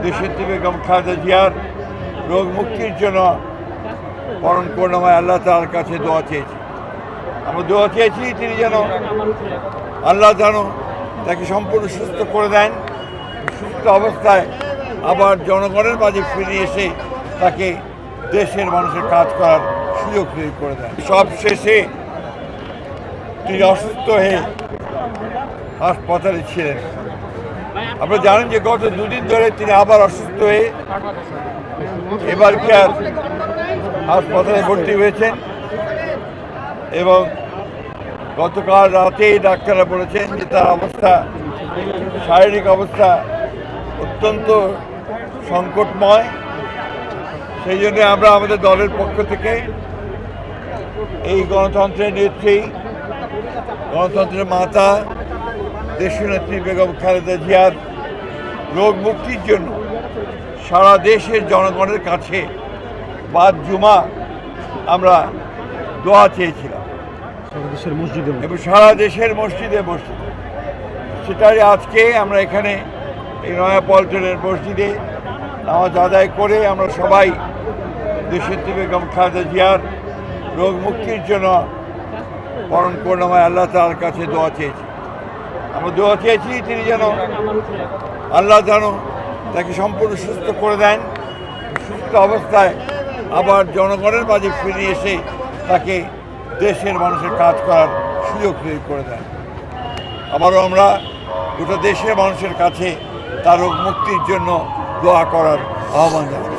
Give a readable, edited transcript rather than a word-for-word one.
দেশনেত্রী বেগম খালেদা জিয়ার রোগ মুক্তির জন্য পরম করুণাময় আল্লাহ তাআলার কাছে দোয়া চেয়েছি। আমরা দোয়া চেয়েছি তিনি যেন আল্লাহ যেন তাকে সম্পূর্ণ সুস্থ করে দেন, সুস্থ অবস্থায় আবার জনগণের মাঝে ফিরে এসে তাকে দেশের মানুষের কাজ করার সুযোগ তৈরি করে দেন। সব শেষে তিনি অসুস্থ হয়ে হাসপাতালে ছিলেন। আপনারা জানেন যে গত দুদিন ধরে তিনি আবার অসুস্থ হয়ে এবার কেয়ার হাসপাতালে ভর্তি হয়েছেন এবং গতকাল রাতেই ডাক্তাররা বলেছেন যে তার অবস্থা, শারীরিক অবস্থা অত্যন্ত সংকটময়। সেই জন্য আমরা আমাদের দলের পক্ষ থেকে এই গণতন্ত্রের নেত্রী, গণতন্ত্রের মাতা দেশনেত্রী বেগম খালেদা জিয়ার রোগ মুক্তির জন্য সারা দেশের জনগণের কাছে বাদ জুমা আমরা দোয়া চেয়েছিলাম এবং সারা দেশের মসজিদে সেটাই আজকে আমরা এখানে এই নয়াপল্টনের মসজিদে নামাজ আদায় করে আমরা সবাই দেশনেত্রী বেগম খালেদা জিয়ার রোগ মুক্তির জন্য পরম করুণাময় আল্লাহ তাআলার কাছে দোয়া চেয়েছি। আমরা দোয়া চেয়েছি তিনি যেন আল্লাহ যেন তাকে সম্পূর্ণ সুস্থ করে দেন, সুস্থ অবস্থায় আবার জনগণের মাঝে ফিরে এসে তাকে দেশের মানুষের কাজ করার সুযোগ তৈরি করে দেন। আবারও আমরা গোটা দেশের মানুষের কাছে তার রোগ মুক্তির জন্য দোয়া করার আহ্বান জানাই।